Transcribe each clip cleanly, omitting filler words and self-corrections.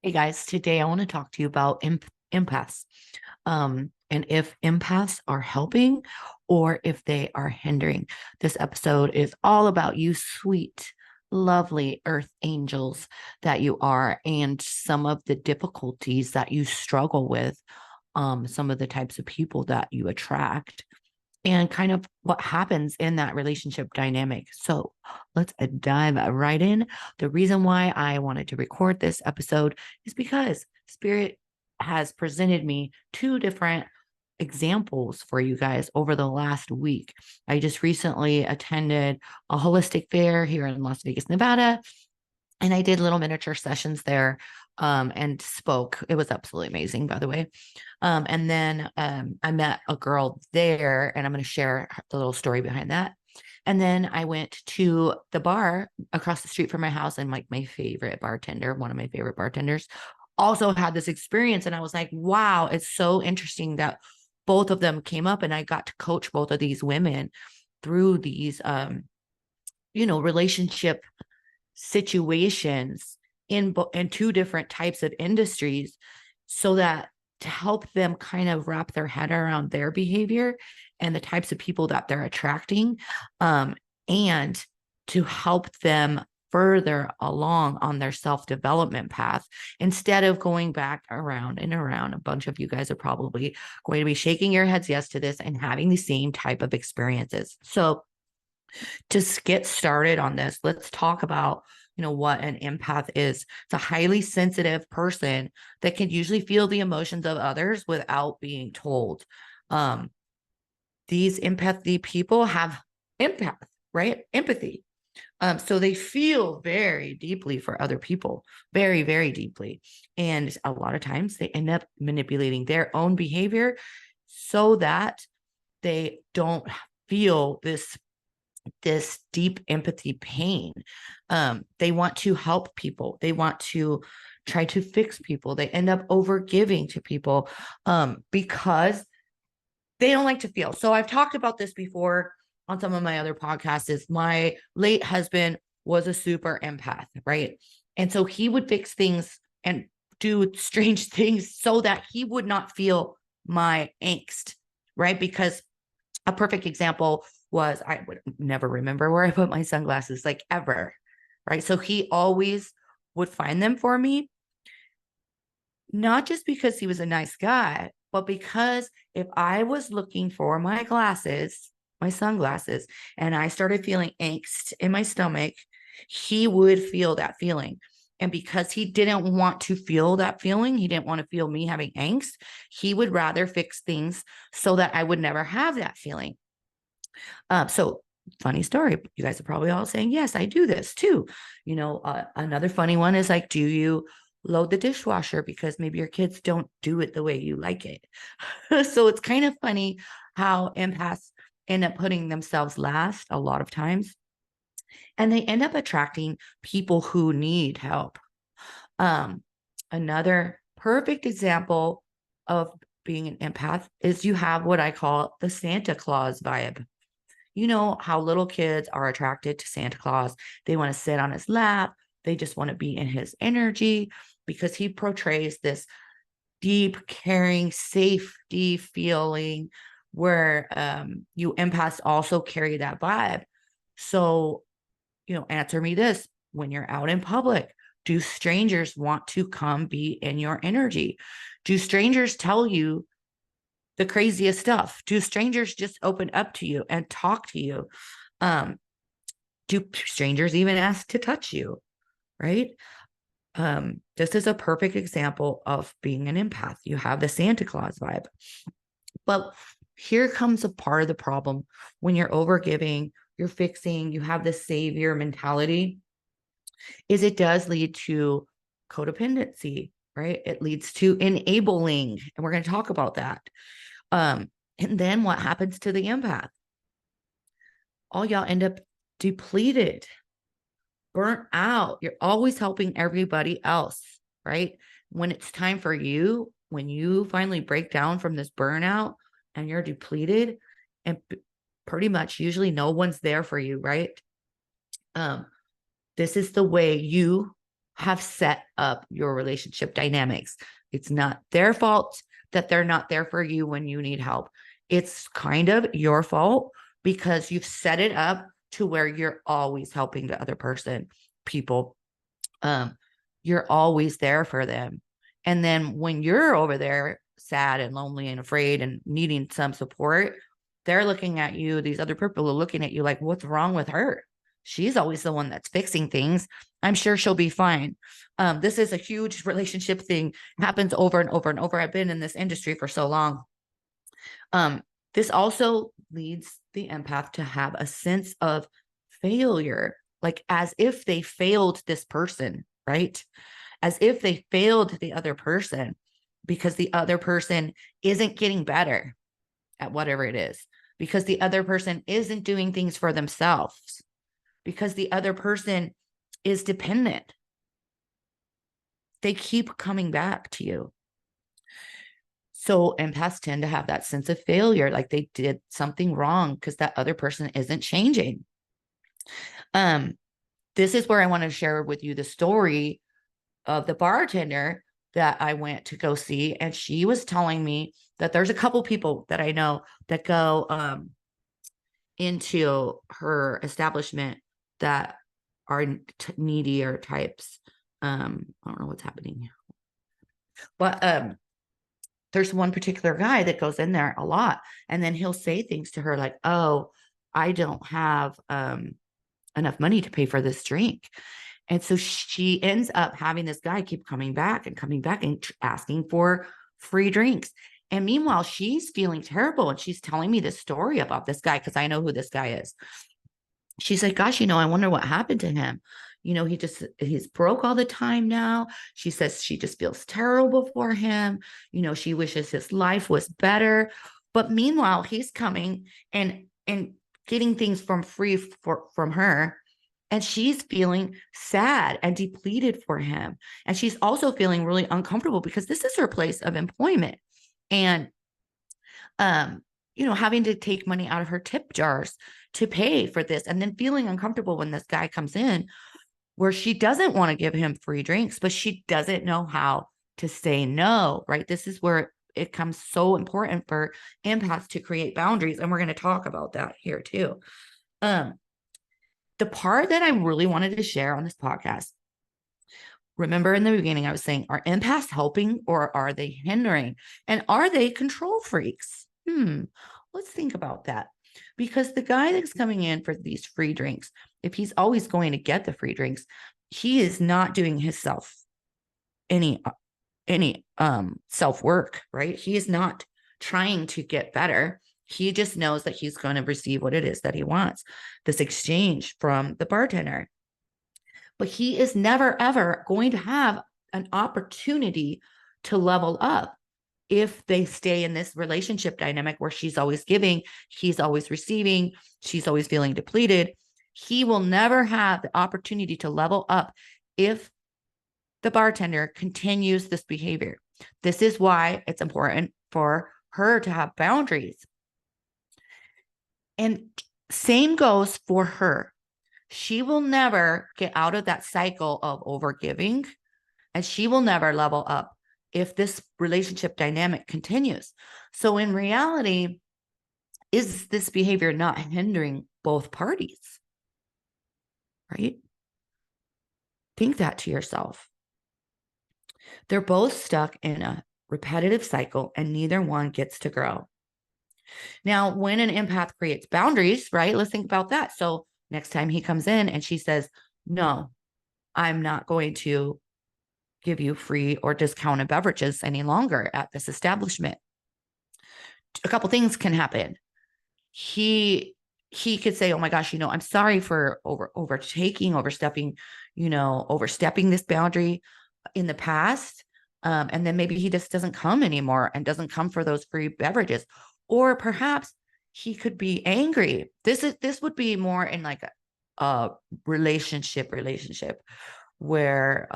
Hey guys, today I want to talk to you about empaths, and if empaths are helping or if they are hindering. This episode is all about you, sweet, lovely earth angels that you are, and some of the difficulties that you struggle with, some of the types of people that you attract, and kind of what happens in that relationship dynamic. So let's dive right in. The reason why I wanted to record this episode is because Spirit has presented me two different examples for you guys over the last week. I just recently attended a holistic fair here in Las Vegas, Nevada, and I did little miniature sessions there, and spoke. It was absolutely amazing, by the way. And then I met a girl there, and I'm going to share the little story behind that. And then I went to the bar across the street from my house, and like my favorite bartender, one of my favorite bartenders, also had this experience. And I was like, wow, it's so interesting that both of them came up, and I got to coach both of these women through these, relationship situations in two different types of industries, so that to help them kind of wrap their head around their behavior and the types of people that they're attracting, and to help them further along on their self-development path instead of going back around and around. A bunch of you guys are probably going to be shaking your heads yes to this and having the same type of experiences. So to get started on this, let's talk about what an empath is. It's a highly sensitive person that can usually feel the emotions of others without being told. Um, these empathy people have empath, right? Empathy. So they feel very deeply for other people, very, very deeply. And a lot of times they end up manipulating their own behavior so that they don't feel this deep empathy pain. They want to help people. They want to try to fix people. They end up over giving to people, because they don't like to feel. So I've talked about this before on some of my other podcasts. Is my late husband was a super empath, right? And so he would fix things and do strange things so that he would not feel my angst, right? Because a perfect example was, I would never remember where I put my sunglasses, like ever. Right. So he always would find them for me, not just because he was a nice guy, but because if I was looking for my glasses, my sunglasses, and I started feeling angst in my stomach, he would feel that feeling. And because he didn't want to feel that feeling, he didn't want to feel me having angst, he would rather fix things so that I would never have that feeling. So funny story. You guys are probably all saying, yes, I do this too. Another funny one is like, do you load the dishwasher because maybe your kids don't do it the way you like it? So it's kind of funny how empaths end up putting themselves last a lot of times, and they end up attracting people who need help. Um, Another perfect example of being an empath is you have what I call the Santa Claus vibe. You know how little kids are attracted to Santa Claus. They want to sit on his lap. They just want to be in his energy because he portrays this deep, caring, safety feeling where, you empaths also carry that vibe. So, answer me this: when you're out in public, do strangers want to come be in your energy? Do strangers tell you the craziest stuff? Do strangers just open up to you and talk to you? Um, do strangers even ask to touch you? Right? This is a perfect example of being an empath. You have the Santa Claus vibe. But here comes a part of the problem when you're overgiving, you're fixing, you have the savior mentality, is it does lead to codependency, right? It leads to enabling. And we're going to talk about that. And then what happens to the empath? All y'all end up depleted, burnt out. You're always helping everybody else, right? When it's time for you, when you finally break down from this burnout and you're depleted, and pretty much usually no one's there for you, right? Um, this is the way you have set up your relationship dynamics. It's not their fault that they're not there for you when you need help. It's kind of your fault because you've set it up to where you're always helping the other person, people. You're always there for them. And then when you're over there sad and lonely and afraid and needing some support, they're looking at you. These other people are looking at you like, what's wrong with her? She's always the one that's fixing things. I'm sure she'll be fine. This is a huge relationship thing. It happens over and over and over. I've been in this industry for so long. This also leads the empath to have a sense of failure, like as if they failed this person, right? As if they failed the other person because the other person isn't getting better at whatever it is, because the other person isn't doing things for themselves, because the other person is dependent. They keep coming back to you. So empaths tend to have that sense of failure, like they did something wrong because that other person isn't changing. This is where I want to share with you the story of the bartender that I went to go see. And she was telling me that there's a couple people that I know that go into her establishment that are needier types. I don't know what's happening. But there's one particular guy that goes in there a lot. And then he'll say things to her like, oh, I don't have enough money to pay for this drink. And so she ends up having this guy keep coming back and asking for free drinks. And meanwhile, she's feeling terrible. And she's telling me this story about this guy because I know who this guy is. She's like, gosh, I wonder what happened to him. He's broke all the time now. She says she just feels terrible for him. She wishes his life was better. But meanwhile, he's coming and getting things from her. And she's feeling sad and depleted for him. And she's also feeling really uncomfortable because this is her place of employment. And, having to take money out of her tip jars to pay for this, and then feeling uncomfortable when this guy comes in where she doesn't want to give him free drinks, but she doesn't know how to say no, right? This is where it comes so important for empaths to create boundaries. And we're going to talk about that here too. The part that I really wanted to share on this podcast, remember in the beginning, I was saying, are empaths helping or are they hindering? And are they control freaks? Let's think about that. Because the guy that's coming in for these free drinks, if he's always going to get the free drinks, he is not doing himself any self-work, right? He is not trying to get better. He just knows that he's going to receive what it is that he wants, this exchange from the bartender. But he is never, ever going to have an opportunity to level up if they stay in this relationship dynamic where she's always giving, he's always receiving, she's always feeling depleted. He will never have the opportunity to level up if the bartender continues this behavior. This is why it's important for her to have boundaries. And same goes for her. She will never get out of that cycle of overgiving, and she will never level up if this relationship dynamic continues. So in reality, is this behavior not hindering both parties? Right? Think that to yourself. They're both stuck in a repetitive cycle and neither one gets to grow. Now, when an empath creates boundaries, right? Let's think about that. So next time he comes in and she says, no, I'm not going to give you free or discounted beverages any longer at this establishment. A couple things can happen. He could say, oh my gosh, I'm sorry for overstepping this boundary in the past. And then maybe he just doesn't come anymore and doesn't come for those free beverages. Or perhaps he could be angry. This would be more in like a relationship where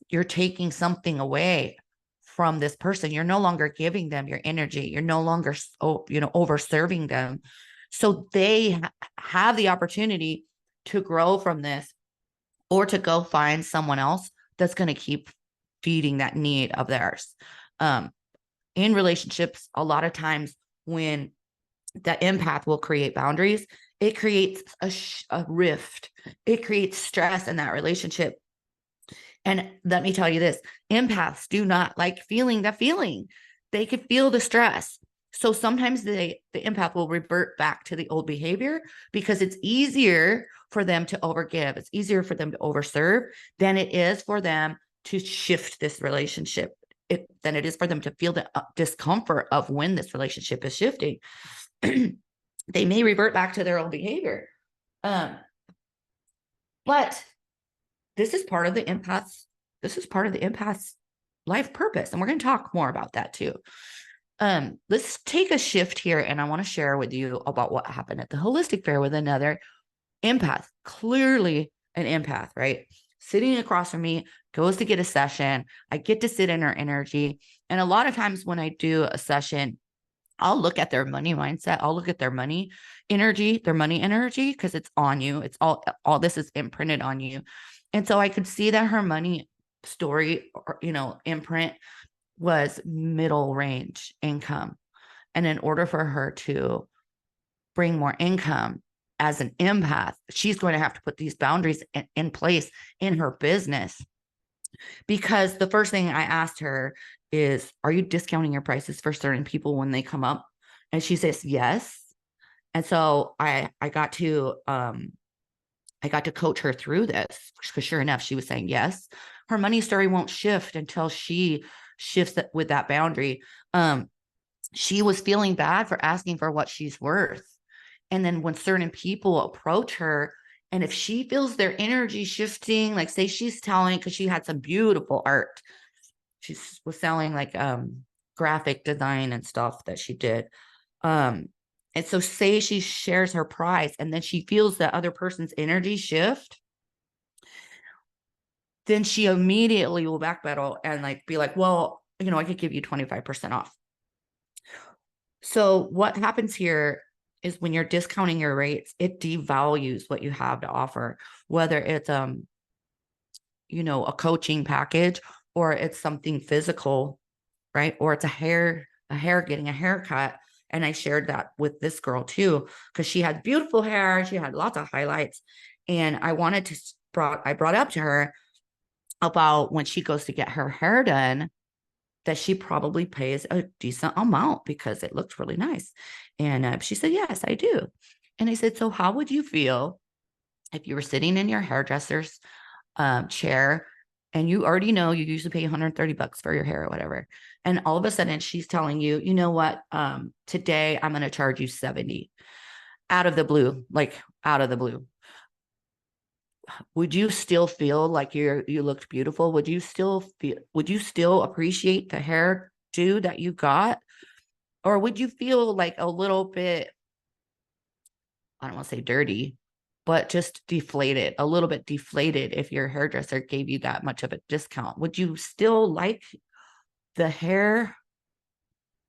you're taking something away from this person. You're no longer giving them your energy. You're no longer, over serving them. So they have the opportunity to grow from this or to go find someone else that's going to keep feeding that need of theirs. In relationships, a lot of times when the empath will create boundaries, it creates a rift. It creates stress in that relationship. And let me tell you this, empaths do not like feeling the feeling. They could feel the stress. So sometimes the empath will revert back to the old behavior because it's easier for them to overgive. It's easier for them to overserve than it is for them to shift this relationship. Than it is for them to feel the discomfort of when this relationship is shifting. They may revert back to their old behavior. But this is part of the empath's life purpose. And we're going to talk more about that too. Let's take a shift here, and I want to share with you about what happened at the holistic fair with another empath, clearly an empath, right? Sitting across from me, goes to get a session. I get to sit in her energy. And a lot of times when I do a session, I'll look at their money mindset. I'll look at their money energy, because it's on you. It's all this is imprinted on you. And so I could see that her money story, or, imprint was middle range income. And in order for her to bring more income as an empath, she's going to have to put these boundaries in place in her business. Because the first thing I asked her is, are you discounting your prices for certain people when they come up? And she says, yes. And so I got to coach her through this, because sure enough, she was saying yes. Her money story won't shift until she shifts with that boundary. She was feeling bad for asking for what she's worth. And then when certain people approach her, and if she feels their energy shifting, like say she's telling, because she had some beautiful art, she was selling like graphic design and stuff that she did. And so say she shares her price and then she feels the other person's energy shift, then she immediately will backpedal and like be like, well, I could give you 25% off. So what happens here is when you're discounting your rates, it devalues what you have to offer, whether it's a coaching package, or it's something physical, right? Or it's getting a haircut. And I shared that with this girl too, because she had beautiful hair. She had lots of highlights. And I brought up to her about when she goes to get her hair done, that she probably pays a decent amount because it looks really nice. And she said, yes, I do. And I said, so how would you feel if you were sitting in your hairdresser's chair, and you already know you usually pay $130 for your hair or whatever, and all of a sudden she's telling you, you know what, today I'm going to charge you $70 out of the blue, would you still feel like you looked beautiful? Would you still appreciate the hairdo that you got? Or would you feel like a little bit, I don't want to say dirty, but just a little bit deflated if your hairdresser gave you that much of a discount? Would you still like the hair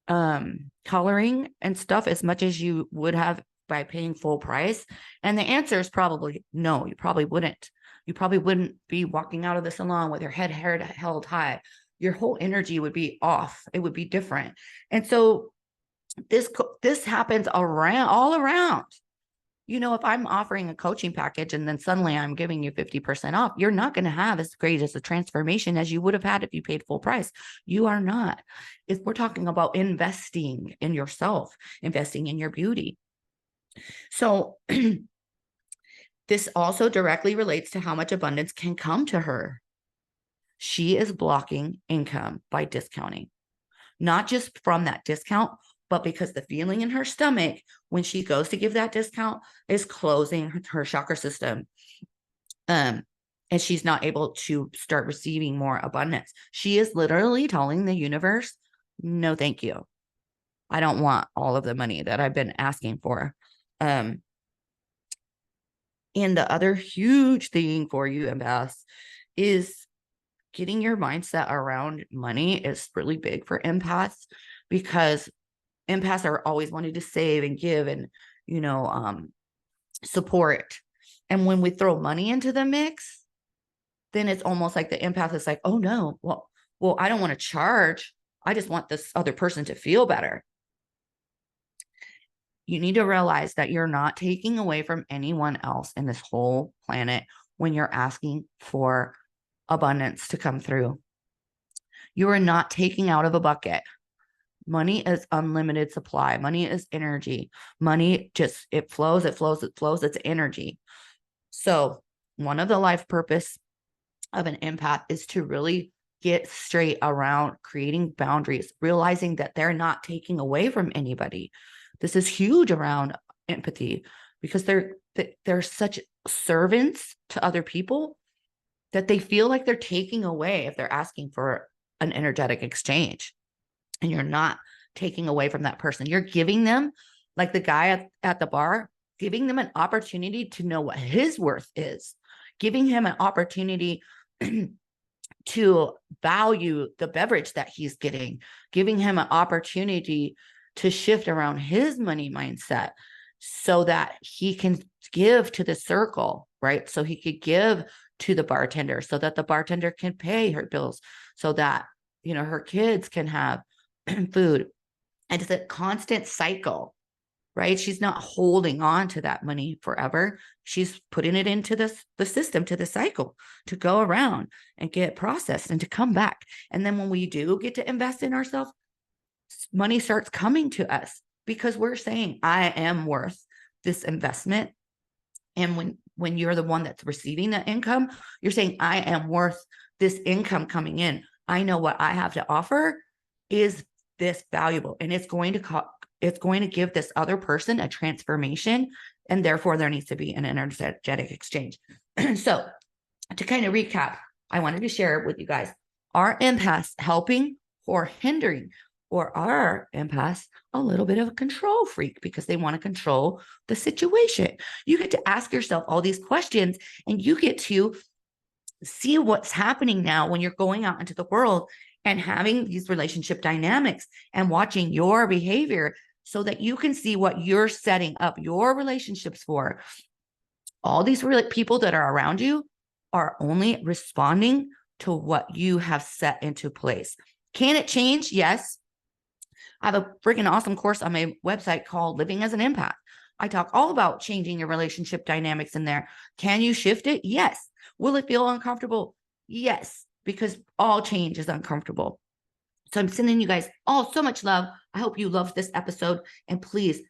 coloring and stuff as much as you would have by paying full price? And the answer is probably no. You probably wouldn't. You probably wouldn't be walking out of the salon with your hair held high. Your whole energy would be off. It would be different. And so this happens all around. If I'm offering a coaching package and then suddenly I'm giving you 50% off, you're not going to have as great as a transformation as you would have had if you paid full price. You are not. If we're talking about investing in yourself, investing in your beauty. So this also directly relates to how much abundance can come to her. She is blocking income by discounting, not just from that discount, but because the feeling in her stomach when she goes to give that discount is closing her chakra system. And she's not able to start receiving more abundance. She is literally telling the universe, no, thank you. I don't want all of the money that I've been asking for. And the other huge thing for you, empaths, is getting your mindset around money is really big for empaths, because empaths are always wanting to save and give and, support. And when we throw money into the mix, then it's almost like the empath is like, oh no, well, I don't want to charge. I just want this other person to feel better. You need to realize that you're not taking away from anyone else in this whole planet when you're asking for abundance to come through. You are not taking out of a bucket. Money is unlimited supply. Money is energy. Money just, it flows, it flows, it flows. It's energy. So one of the life purpose of an empath is to really get straight around creating boundaries, realizing that they're not taking away from anybody. This is huge around empathy because they're such servants to other people that they feel like they're taking away if they're asking for an energetic exchange. And you're not taking away from that person. You're giving them, like the guy at the bar, giving them an opportunity to know what his worth is, giving him an opportunity to value the beverage that he's getting, giving him an opportunity to shift around his money mindset so that he can give to the circle, right? So he could give to the bartender so that the bartender can pay her bills, so that, you know, her kids can have food. And it's a constant cycle, right? She's not holding on to that money forever. She's putting it into the system, to the cycle, to go around and get processed and to come back. And then when we do get to invest in ourselves, money starts coming to us because we're saying, I am worth this investment. And when you're the one that's receiving that income, you're saying, I am worth this income coming in. I know what I have to offer is this valuable, and it's going to give this other person a transformation, and therefore there needs to be an energetic exchange. So to kind of recap, I wanted to share with you guys, are empaths helping or hindering, or are empaths a little bit of a control freak because they want to control the situation? You get to ask yourself all these questions, and you get to see what's happening now when you're going out into the world and having these relationship dynamics and watching your behavior so that you can see what you're setting up your relationships for. All these people that are around you are only responding to what you have set into place. Can it change? Yes. I have a freaking awesome course on my website called Living as an Empath. I talk all about changing your relationship dynamics in there. Can you shift it? Yes. Will it feel uncomfortable? Yes, because all change is uncomfortable. So I'm sending you guys all so much love. I hope you loved this episode. And please